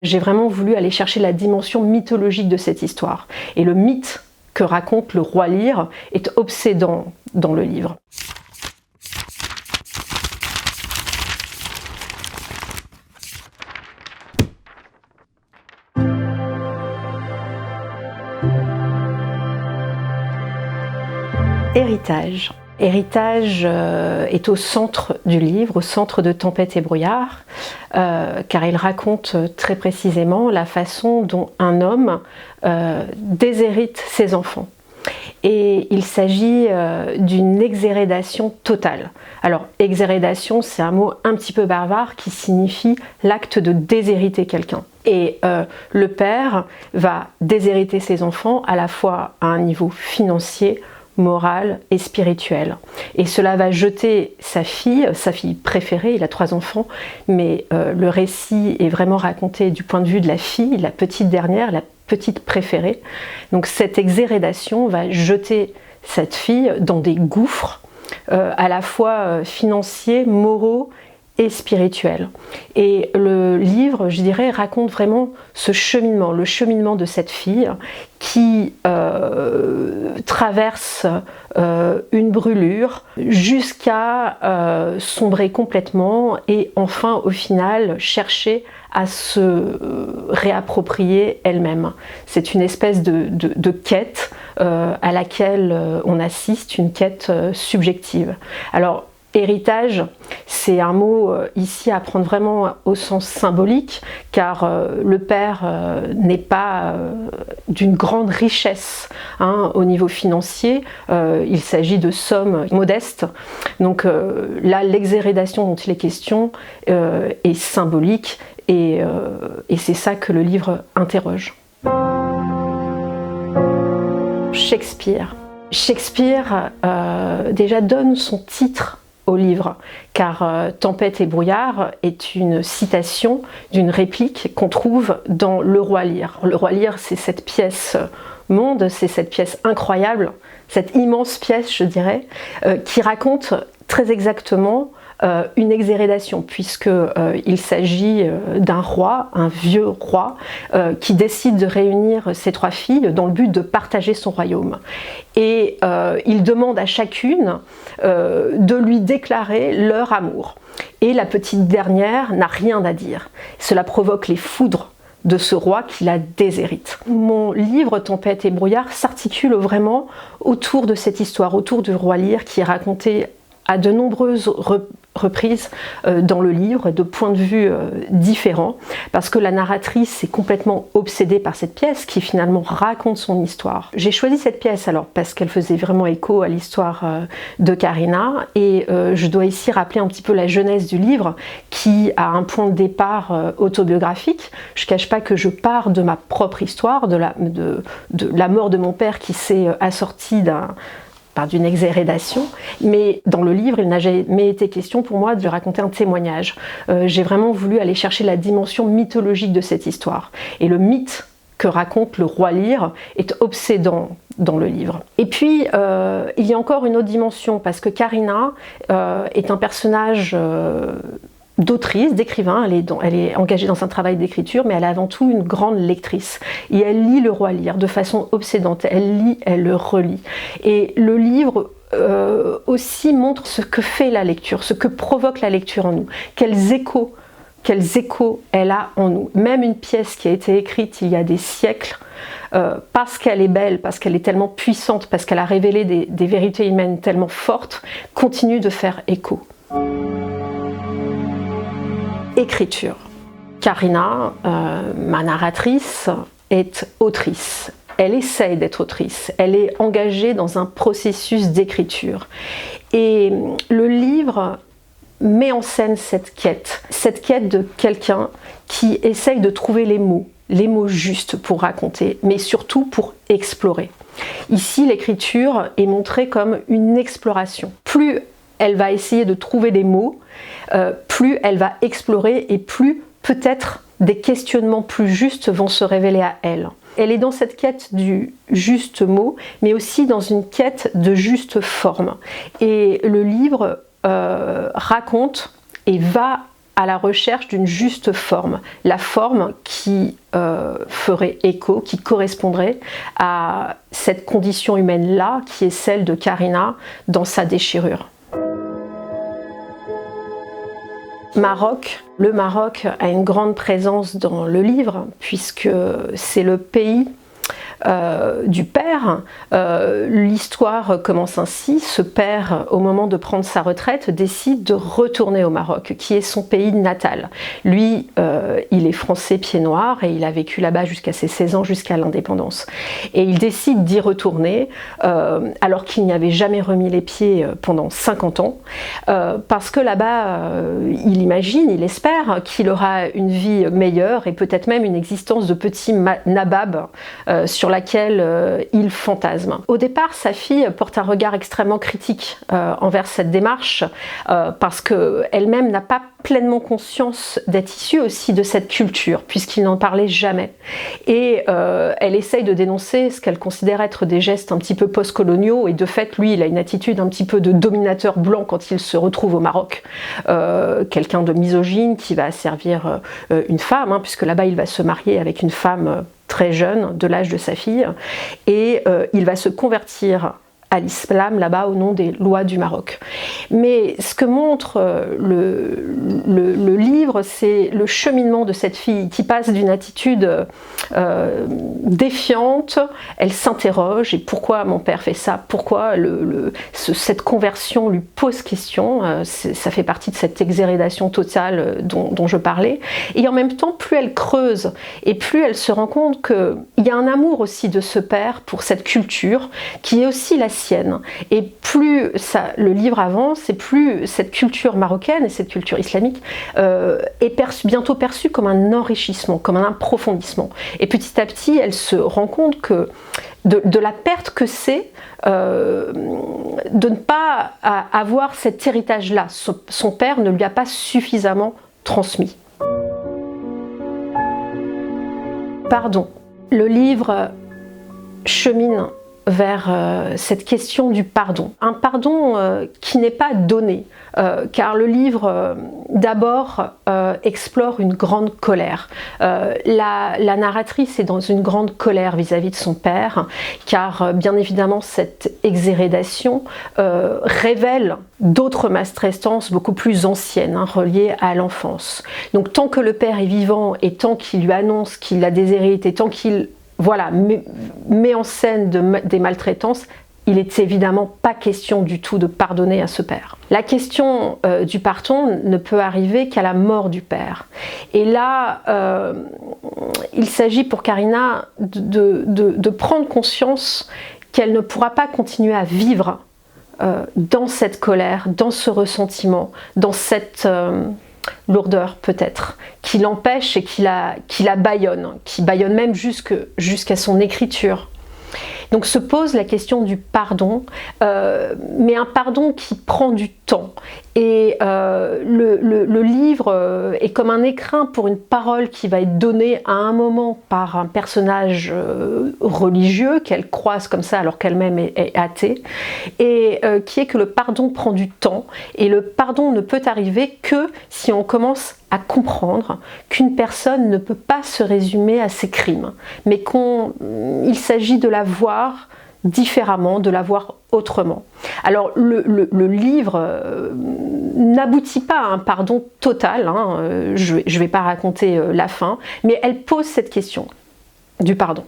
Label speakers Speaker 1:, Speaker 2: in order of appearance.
Speaker 1: J'ai vraiment voulu aller chercher la dimension mythologique de cette histoire. Et le mythe que raconte le roi Lear est obsédant dans le livre. Héritage. Héritage est au centre du livre, au centre de Tempête et brouillard, car il raconte très précisément la façon dont un homme déshérite ses enfants. Et il s'agit d'une exhérédation totale. Alors, exhérédation, c'est un mot un petit peu barbare qui signifie l'acte de déshériter quelqu'un. Et le père va déshériter ses enfants à la fois à un niveau financier, moral et spirituel. Et cela va jeter sa fille préférée, il a 3 enfants, mais le récit est vraiment raconté du point de vue de la fille, la petite dernière, la petite préférée. Donc cette exhérédation va jeter cette fille dans des gouffres à la fois financiers, moraux et spirituels. Et le livre, je dirais, raconte vraiment ce cheminement, le cheminement de cette fille qui traverse une brûlure jusqu'à sombrer complètement et enfin au final chercher à se réapproprier elle-même. C'est une espèce de quête à laquelle on assiste, une quête subjective. Alors, héritage, c'est un mot ici à prendre vraiment au sens symbolique, car le père n'est pas d'une grande richesse au niveau financier, il s'agit de sommes modestes. Donc là, l'exhérédation dont il est question est symbolique et c'est ça que le livre interroge. Shakespeare. Shakespeare déjà donne son titre au livre, car Tempête et brouillard est une citation d'une réplique qu'on trouve dans Le Roi Lear. Le Roi Lear, c'est cette pièce monde, c'est cette pièce incroyable, cette immense pièce, je dirais, qui raconte très exactement une exhérédation, puisqu'il s'agit d'un roi, un vieux roi, qui décide de réunir ses 3 filles dans le but de partager son royaume. Et il demande à chacune de lui déclarer leur amour. Et la petite dernière n'a rien à dire. Cela provoque les foudres de ce roi qui la déshérite. Mon livre Tempête et brouillard s'articule vraiment autour de cette histoire, autour du roi Lear qui est raconté à de nombreuses reprises dans le livre, de points de vue différents, parce que la narratrice est complètement obsédée par cette pièce qui finalement raconte son histoire. J'ai choisi cette pièce alors parce qu'elle faisait vraiment écho à l'histoire de Karina, et je dois ici rappeler un petit peu la genèse du livre qui a un point de départ autobiographique. Je ne cache pas que je pars de ma propre histoire, de la mort de mon père qui s'est assortie d'une exhérédation, mais dans le livre, il n'a jamais été question pour moi de raconter un témoignage. J'ai vraiment voulu aller chercher la dimension mythologique de cette histoire. Et le mythe que raconte le roi Lear est obsédant dans le livre. Et puis, il y a encore une autre dimension, parce que Karina est un personnage d'autrice, d'écrivain, elle est engagée dans un travail d'écriture, mais elle est avant tout une grande lectrice. Et elle lit le roi Lear de façon obsédante, elle lit, elle le relit. Et le livre aussi montre ce que fait la lecture, ce que provoque la lecture en nous, quels échos elle a en nous. Même une pièce qui a été écrite il y a des siècles, parce qu'elle est belle, parce qu'elle est tellement puissante, parce qu'elle a révélé des vérités humaines tellement fortes, continue de faire écho. Écriture. Karina, ma narratrice, est autrice. Elle essaye d'être autrice. Elle est engagée dans un processus d'écriture. Et le livre met en scène cette quête de quelqu'un qui essaye de trouver les mots justes pour raconter, mais surtout pour explorer. Ici, l'écriture est montrée comme une exploration. Plus elle va essayer de trouver des mots, plus elle va explorer et plus peut-être des questionnements plus justes vont se révéler à elle. Elle est dans cette quête du juste mot, mais aussi dans une quête de juste forme. Et le livre raconte et va à la recherche d'une juste forme, la forme qui ferait écho, qui correspondrait à cette condition humaine-là, qui est celle de Karina dans sa déchirure. Le Maroc a une grande présence dans le livre, puisque c'est le pays du père. L'histoire commence ainsi. Ce père, au moment de prendre sa retraite, décide de retourner au Maroc, qui est son pays natal. Lui, il est français pied noir et il a vécu là-bas jusqu'à ses 16 ans, jusqu'à l'indépendance. Et il décide d'y retourner, alors qu'il n'y avait jamais remis les pieds pendant 50 ans, parce que là-bas, il imagine, il espère qu'il aura une vie meilleure et peut-être même une existence de petit nabab sur laquelle il fantasme. Au départ, sa fille porte un regard extrêmement critique envers cette démarche parce qu'elle-même n'a pas pleinement conscience d'être issue aussi de cette culture, puisqu'il n'en parlait jamais. Et elle essaye de dénoncer ce qu'elle considère être des gestes un petit peu post-coloniaux, et de fait, lui, il a une attitude un petit peu de dominateur blanc quand il se retrouve au Maroc. Quelqu'un de misogyne qui va servir une femme, puisque là-bas, il va se marier avec une femme très jeune, de l'âge de sa fille, et il va se convertir à l'islam là-bas au nom des lois du Maroc. Mais ce que montre le livre, c'est le cheminement de cette fille qui passe d'une attitude défiante, elle s'interroge, et pourquoi mon père fait ça, pourquoi cette conversion lui pose question, ça fait partie de cette exhérédation totale dont je parlais, et en même temps, plus elle creuse, et plus elle se rend compte qu'il y a un amour aussi de ce père pour cette culture, qui est aussi la sienne. Et plus le livre avance, et plus cette culture marocaine et cette culture islamique est bientôt perçue comme un enrichissement, comme un approfondissement. Et petit à petit, elle se rend compte que de la perte que c'est de ne pas avoir cet héritage-là. Son père ne lui a pas suffisamment transmis. Pardon. Le livre chemine vers cette question du pardon. Un pardon qui n'est pas donné, car le livre d'abord explore une grande colère. La narratrice est dans une grande colère vis-à-vis de son père, car bien évidemment cette exhérédation révèle d'autres maltraitances beaucoup plus anciennes, reliées à l'enfance. Donc tant que le père est vivant et tant qu'il lui annonce qu'il a déshérité, tant qu'il met en scène des maltraitances, il n'est évidemment pas question du tout de pardonner à ce père. La question du pardon ne peut arriver qu'à la mort du père. Et là, il s'agit pour Karina de prendre conscience qu'elle ne pourra pas continuer à vivre dans cette colère, dans ce ressentiment, dans cette lourdeur peut-être, qui l'empêche et qui la bâillonne, qui bâillonne même jusqu'à son écriture. Donc se pose la question du pardon, mais un pardon qui prend du temps. Et le livre est comme un écrin pour une parole qui va être donnée à un moment par un personnage religieux qu'elle croise comme ça alors qu'elle-même est athée, et qui est que le pardon prend du temps, et le pardon ne peut arriver que si on commence à comprendre qu'une personne ne peut pas se résumer à ses crimes, mais qu'il s'agit de la voir différemment, de la voir autrement. Alors le livre n'aboutit pas à un pardon total, je ne vais pas raconter la fin, mais elle pose cette question du pardon.